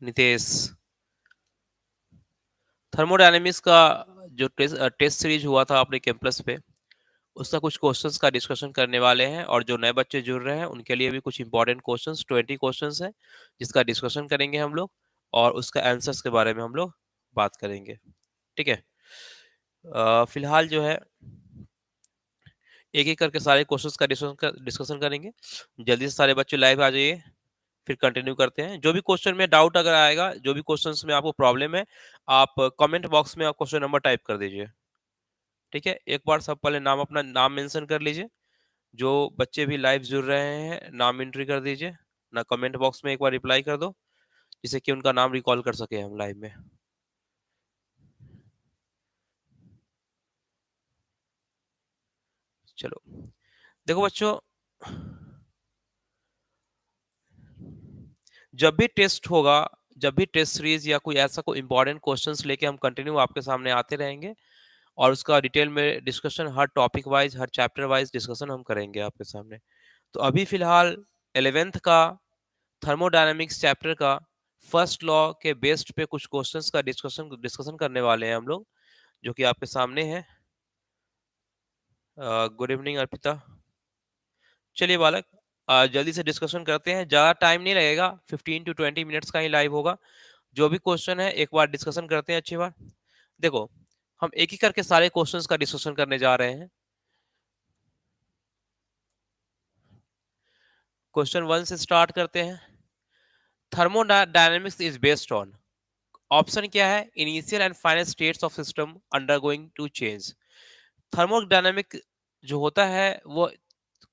Nitesh. Thermodynamics का जो test series हुआ था अपने कैंपस पे, उसका कुछ क्वेश्चंस का डिस्कशन करने वाले हैं, और जो नए बच्चे जुड़ रहे हैं उनके लिए भी कुछ इंपॉर्टेंट क्वेश्चंस 20 क्वेश्चंस हैं, जिसका डिस्कशन करेंगे हम लोग, और उसका आंसर्स के बारे में हम लोग बात करेंगे। ठीक है। फिलहाल जो है एक एक करके सारे क्वेश्चंस का डिस्कशन करेंगे। जल्दी से सारे बच्चे लाइव आ जाइए, फिर कंटिन्यू करते हैं। जो भी क्वेश्चन में डाउट अगर आएगा, जो भी क्वेश्चंस में आपको प्रॉब्लम है, आप कमेंट बॉक्स में आप क्वेश्चन नंबर टाइप कर दीजिए। ठीक है, एक बार सब पहले नाम, अपना नाम मेंशन कर लीजिए। जो बच्चे भी लाइव जुड़ रहे हैं, नाम एंट्री कर दीजिए ना, कमेंट बॉक्स में एक बार रिप्लाई कर दो, जिससे कि उनका नाम रिकॉल कर सके हम लाइव में। चलो, देखो बच्चों, जब भी टेस्ट होगा, जब भी टेस्ट सीरीज या कोई ऐसा कोई इंपॉर्टेंट क्वेश्चंस लेके हम कंटिन्यू आपके सामने आते रहेंगे, और उसका डिटेल में डिस्कशन, हर टॉपिक वाइज, हर चैप्टर वाइज डिस्कशन हम करेंगे आपके सामने। तो अभी फिलहाल 11th का थर्मोडायनामिक्स चैप्टर का फर्स्ट लॉ के बेस्ड पे कुछ क्वेश्चंस का डिस्कशन डिस्कशन करने वाले हैं हम लोग, जो कि आपके सामने है। Good evening Arpita. चलिए बालक, जल्दी से डिस्कशन करते हैं, ज़्यादा टाइम नहीं लगेगा, 15 to 20 मिनट्स का ही लाइव होगा। जो भी क्वेश्चन है एक बार डिस्कशन करते हैं अच्छी बार। देखो, हम एक ही करके सारे क्वेश्चंस का डिस्कशन करने जा रहे हैं। क्वेश्चन 1 से स्टार्ट करते हैं। Thermodynamics is based on, option क्या है, initial and final states of system undergoing to change. Thermodynamic जो होता है वो,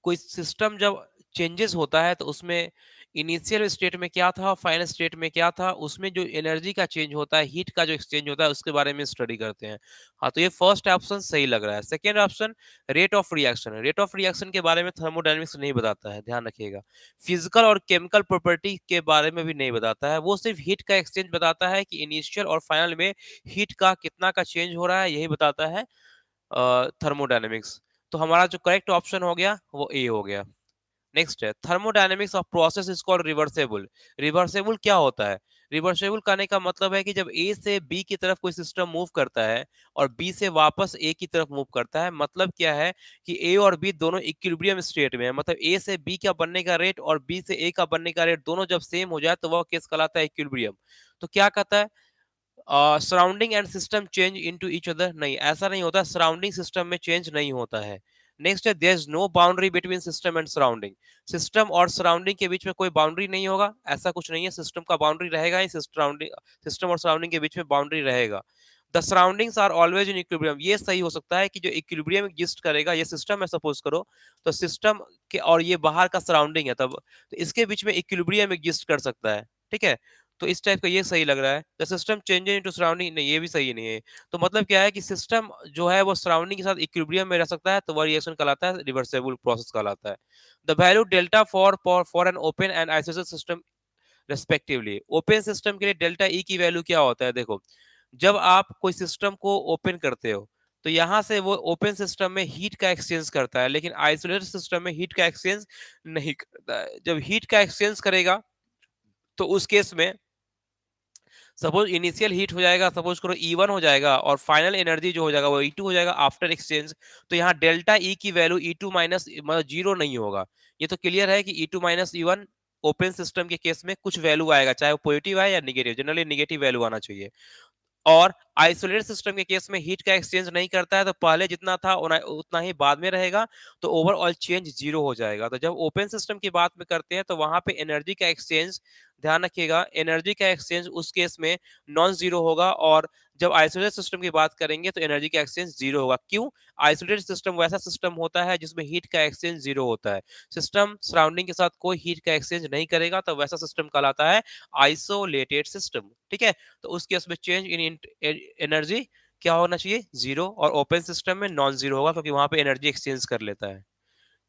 कोई सिस्टम जब चेंजेस होता है तो उसमें इनिशियल स्टेट में क्या था, फाइनल स्टेट में क्या था, उसमें जो एनर्जी का चेंज होता है, हीट का जो एक्सचेंज होता है, उसके बारे में स्टडी करते हैं। हाँ, तो ये फर्स्ट ऑप्शन सही लग रहा है। Second option, rate of reaction, rate of reaction के बारे में थर्मोडायनेमिक्स नहीं बताता है, ध्यान रखिएगा। फिजिकल और केमिकल प्रॉपर्टी के बारे में भी नहीं बताता है, वो सिर्फ हीट का एक्सचेंज बताता है कि इनिशियल और फाइनल में हीट का कितना का चेंज हो रहा है, यही बताता है थर्मोडायनेमिक्स। तो हमारा जो करेक्ट ऑप्शन हो गया वो ए हो गया। नेक्स्ट है, thermodynamics of process is called reversible. Reversible क्या होता है? रिवर्सेबल कहने का मतलब है कि जब ए से बी की तरफ कोई सिस्टम मूव करता है, और बी से वापस ए की तरफ मूव करता है, मतलब क्या है कि ए और बी दोनों इक्विलिब्रियम स्टेट में है, मतलब ए से बी का बनने का रेट और बी से ए का बनने का रेट दोनों जब सेम हो जाए तो वह केस कहलाता है इक्विलिब्रियम। तो क्या कहता है, surrounding and system change into each other, नहीं, ऐसा नहीं होता, सराउंडिंग सिस्टम में चेंज नहीं होता है। नेक्स्ट है, there is no boundary between system and surrounding. System और सराउंडिंग के बीच में कोई बाउंड्री नहीं होगा, ऐसा कुछ नहीं है, सिस्टम का बाउंड्री रहेगा ही, सिस्टम और सराउंडिंग के बीच में बाउंड्री रहेगा। The surroundings are always in equilibrium, ये सही हो सकता है कि जो इक्विलिब्रियम एग्जिस्ट करेगा, ये सिस्टम है सपोज करो, तो सिस्टम के और ये बाहर का सराउंडिंग है, तब तो इसके बीच में इक्विलिब्रियम एग्जिस्ट कर सकता है। ठीक है, तो इस टाइप का ये सही लग रहा है। The system changes into surrounding, नहीं, ये भी सही नहीं है। तो मतलब क्या है कि सिस्टम जो है वो सराउंडिंग के साथ इक्विलिब्रियम में रह सकता है, तो वह रिएक्शन कहलाता है रिवर्सेबल प्रोसेस कहलाता है। The value delta for an open and isolated system respectively, open system के लिए डेल्टा ई की वैल्यू क्या होता है? देखो, जब आप कोई सिस्टम को ओपन करते हो, तो यहां से वो ओपन सिस्टम में हीट का एक्सचेंज करता है, लेकिन आइसोलेटेड सिस्टम में हीट का एक्सचेंज नहीं करता है। जब हीट का एक्सचेंज करेगा, तो उस केस में सपोज इनिशियल हीट हो जाएगा, सपोज करो E1 हो जाएगा, और फाइनल एनर्जी जो हो जाएगा वो E2 हो जाएगा आफ्टर एक्सचेंज। तो यहाँ डेल्टा ई की वैल्यू E2 माइनस मतलब जीरो नहीं होगा। ये तो क्लियर है कि E2 minus E1 open system के केस में कुछ वैल्यू आएगा, चाहे वो पॉजिटिव आए या निगेटिव, जनरली निगेटिव वैल्यू आना चाहिए। और आइसोलेटेड सिस्टम के केस में हीट का एक्सचेंज नहीं करता है, तो पहले जितना था उतना ही बाद में रहेगा, तो ओवरऑल चेंज जीरो हो जाएगा। तो जब ओपन सिस्टम की बात में करते हैं, तो वहां पे एनर्जी का एक्सचेंज, ध्यान रखिएगा, एनर्जी का एक्सचेंज उस केस में नॉन जीरो होगा, और जब आइसोलेटेड सिस्टम की बात करेंगे तो एनर्जी का एक्सचेंज जीरो होगा। क्यों? आइसोलेटेड सिस्टम वैसा सिस्टम होता है जिसमें हीट का एक्सचेंज जीरो होता है। सिस्टम सराउंडिंग के साथ कोई हीट का एक्सचेंज नहीं करेगा, तो वैसा सिस्टम कहलाता है आइसोलेटेड सिस्टम। ठीक है, तो उस केस में चेंज इन एनर्जी क्या होना चाहिए? जीरो, और ओपन सिस्टम में नॉन जीरो होगा, क्योंकि वहां पे एनर्जी एक्सचेंज कर लेता है।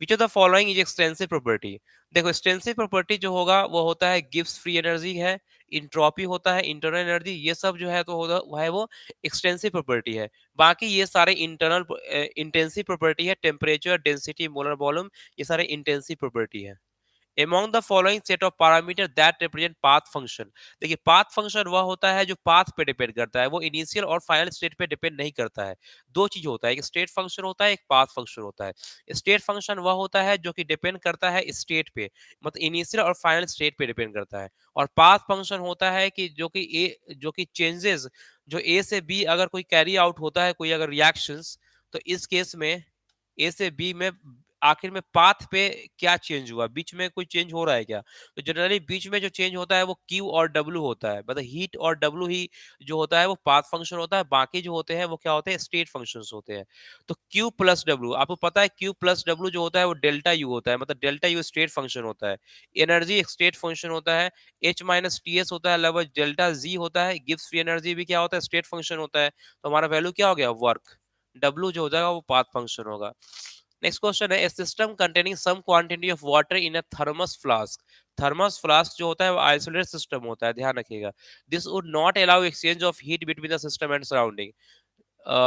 Which of the following is extensive property? देखो, एक्सटेंसिव प्रॉपर्टी जो होगा वो होता है गिब्स फ्री एनर्जी है, इंट्रोपी होता है, इंटरनल एनर्जी, ये सब जो है तो होगा वह है वो एक्सटेंसिव प्रॉपर्टी है। बाकी ये सारे इंटरनल इंटेंसिव प्रॉपर्टी है, टेम्परेचर, डेंसिटी, मोलर वॉल्यूम, ये सारे इंटेंसिव प्रॉपर्टी है। among the following set of parameters that represent path function। देखिए पाथ फंक्शन वह होता है जो पाथ पे डिपेंड करता है, वो इनिशियल और फाइनल स्टेट पे डिपेंड नहीं करता है। दो चीज होता है, एक स्टेट फंक्शन होता है, एक पाथ फंक्शन होता है। स्टेट फंक्शन वह होता है जो कि डिपेंड करता है स्टेट पे, मतलब इनिशियल और फाइनल स्टेट पे डिपेंड करता है। और पाथ फंक्शन होता है कि जो कि चेंजेस जो ए से बी अगर कोई कैरी आउट होता है, कोई अगर रिएक्शंस, तो इस केस में ए से बी में आखिर में पाथ पे क्या चेंज हुआ, बीच में कोई चेंज हो रहा है क्या। तो जनरली बीच में जो चेंज होता है वो क्यू और डब्ल्यू होता है, मतलब हीट और डब्ल्यू ही जो होता है वो पाथ फंक्शन होता है, बाकी जो होते हैं वो क्या होते हैं, स्टेट फंक्शंस होते हैं। तो क्यू प्लस डब्ल्यू, आपको पता है क्यू प्लस डब्ल्यू जो होता है वो डेल्टा यू होता है, मतलब डेल्टा यू स्टेट फंक्शन होता है। एनर्जी एक स्टेट फंक्शन होता है। एच माइनस टी एस होता है, लगभग डेल्टा जी होता है। गिब्स फ्री एनर्जी भी क्या होता है, स्टेट फंक्शन होता है। तो हमारा वैल्यू क्या हो गया, वर्क। डब्ल्यू जो हो जाएगा वो पाथ फंक्शन होगा। नेक्स्ट क्वेश्चन है, a system containing some quantity of water in a thermos flask. Thermos flask जो होता है वो आइसोलेटेड सिस्टम होता है, ध्यान रखिएगा। This would not allow exchange of heat between the system and surrounding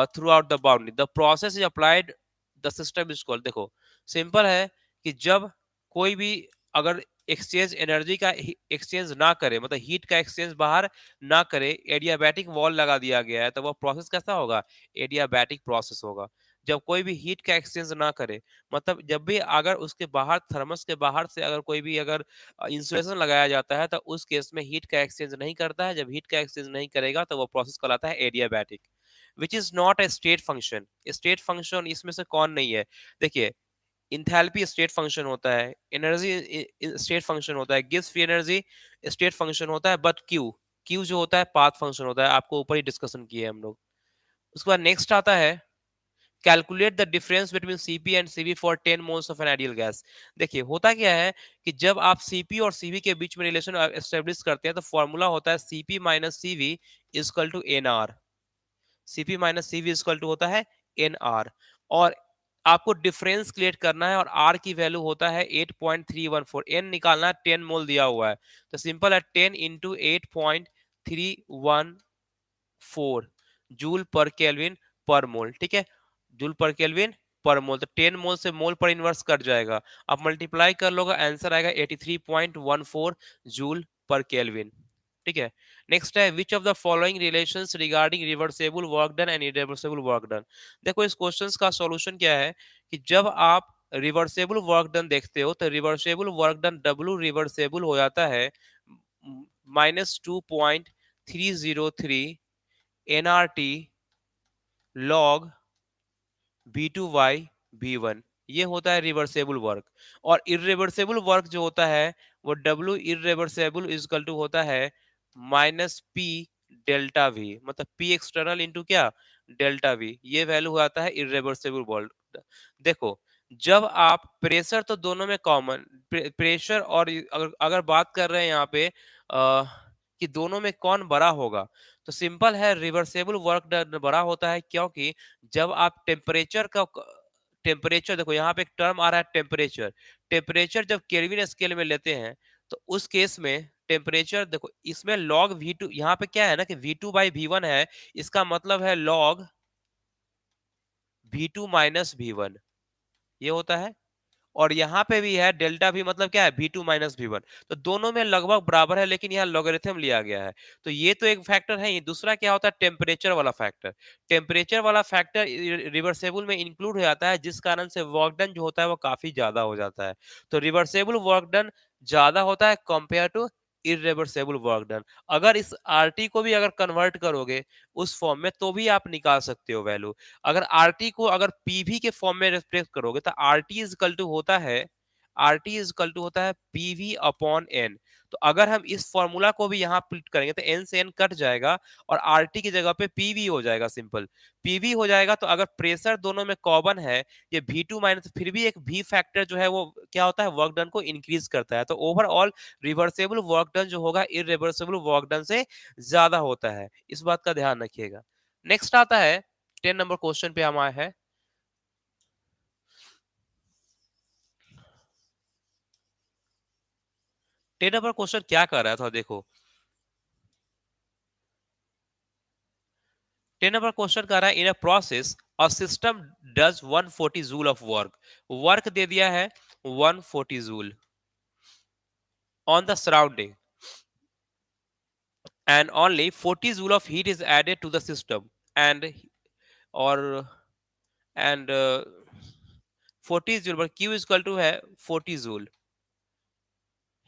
through out the boundary, the process is applied, the system is called. देखो simple है कि जब कोई भी अगर एक्सचेंज एनर्जी का एक्सचेंज ना करे, मतलब हीट का एक्सचेंज बाहर ना करे, एडियाबैटिक वॉल लगा दिया गया है, तो वो प्रोसेस कैसा होगा, एडियाबैटिक प्रोसेस होगा। जब कोई भी हीट का एक्सचेंज ना करे, मतलब जब भी अगर उसके बाहर थर्मस के बाहर से अगर कोई भी अगर इंसुलेशन लगाया जाता है, तो उस केस में हीट का एक्सचेंज नहीं करता है। जब हीट का एक्सचेंज नहीं करेगा तो वो प्रोसेस कहलाता है adiabatic, which is not a state function. State function इसमें से कौन नहीं है, देखिए इंथैल्पी स्टेट फंक्शन होता है, एनर्जी स्टेट फंक्शन होता है, gives free energy state function होता है, बट क्यू, क्यू जो होता है पाथ फंक्शन होता है, आपको ऊपर ही डिस्कशन किए हम लोग। उसके बाद नेक्स्ट आता है, calculate the difference between CP and CV for 10 moles of an ideal gas. देखिए होता क्या है कि जब आप सीपी और सीवी के बीच में रिलेशन एस्टेब्लिश करते हैं, तो फॉर्मूला होता है CP minus CV is equal to N R. CP minus CV is equal to होता है एन आर। और आपको डिफरेंस क्रिएट करना है, और आर की वैल्यू होता है 8.314, एन निकालना है, 10 मोल दिया हुआ है। तो सिंपल है 10 इंटू 8.314 जूल पर केल्विन पर मोल, ठीक है, जूल पर केल्विन पर मोल। तो 10 मोल से मोल पर इन्वर्स कट जाएगा, आप मल्टीप्लाई कर लोगे, आंसर आएगा 83.14 जूल पर केल्विन, ठीक है। नेक्स्ट है, which of the following relations regarding reversible work done and irreversible work done. देखो इस क्वेश्चंस का सॉल्यूशन क्या है कि जब आप रिवर्सेबल वर्क डन देखते हो, तो reversible work done W reversible हो जाता है -2.303 एनआरटी लॉग B2/B1, ये होता है रिवर्सेबल वर्क। और इरिवर्सेबल वर्क जो होता है वो W इरिवर्सेबल इजकल टू होता है -P डेल्टा V, मतलब P एक्सटर्नल इंटू क्या, डेल्टा V। ये वैल्यू हो जाता है इरिवर्सेबल वर्क। देखो जब आप प्रेशर तो दोनों में कॉमन, प्रेशर और अगर बात कर रहे हैं यहाँ पे कि दोनों में कौन बड़ा होगा, तो सिंपल है, रिवर्सेबल वर्क डन बड़ा होता है, क्योंकि जब आप टेम्परेचर देखो यहाँ पे एक टर्म आ रहा है टेम्परेचर, टेम्परेचर जब केल्विन स्केल में लेते हैं, तो उस केस में टेम्परेचर देखो इसमें लॉग वी टू, यहाँ पे क्या है ना कि V2/V1 है, इसका मतलब है लॉग V2 - V1, ये होता है। और यहाँ पे भी है डेल्टा भी, मतलब क्या है V2 - V1, तो दोनों में लगभग बराबर है, लेकिन यहाँ लॉगरिथम लिया गया है। तो ये तो एक फैक्टर है, ये दूसरा क्या होता है, टेम्परेचर वाला फैक्टर। टेम्परेचर वाला फैक्टर रिवर्सेबल में इंक्लूड हो जाता है, जिस कारण से वर्क डन जो होता है वो काफी ज्यादा हो जाता है। तो रिवर्सेबल वर्क डन ज्यादा होता है compare to irreversible work done. अगर इस आरटी को भी अगर कन्वर्ट करोगे उस फॉर्म में, तो भी आप निकाल सकते हो वैल्यू। अगर आरटी को अगर पीवी के फॉर्म में रिप्लेस करोगे, तो आरटी इज इक्वल टू होता है, आरटी इज इक्वल टू होता है पीवी अपॉन एन। तो अगर हम इस फॉर्मूला को भी यहाँ प्लिट करेंगे, तो एन से एन कट जाएगा, और आरटी की जगह पे पीवी हो जाएगा, सिंपल पीवी हो जाएगा। तो अगर प्रेशर दोनों में कॉमन है, ये V2 माइनस, फिर भी एक V फैक्टर जो है वो क्या होता है, वर्क डन को इंक्रीज करता है। तो ओवरऑल रिवर्सेबल वर्क डन जो होगा इरिवर्सेबल वर्क डन से ज्यादा होता है, इस बात का ध्यान रखिएगा। नेक्स्ट आता है 10 नंबर क्वेश्चन पे हम आए हैं। 10 नंबर क्वेश्चन क्या कर रहा था, देखो 10 नंबर क्वेश्चन कर रहा है, in a process a system does 140 joule of work, work दे दिया है 140 joule, on the surrounding, and only 40 joule of heat is added to the system, and or and 40 joule, but q is equal to है 40 joule.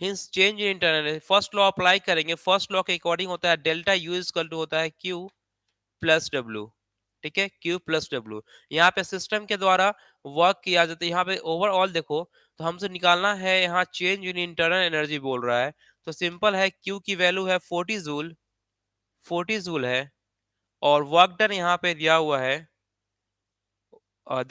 Hence change in internal first law apply करेंगे, first law के according होता है delta U is equal to होता है Q plus W. ठीक है, Q plus W. यहाँ पे सिस्टम के द्वारा वर्क किया जाता है. यहाँ पे ओवरऑल देखो तो हमसे निकालना है, यहाँ चेंज इन इंटरनल एनर्जी बोल रहा है, तो सिंपल है क्यू की वैल्यू है 40 जूल, 40 जूल है, और वर्क डन यहाँ पे दिया हुआ है देखो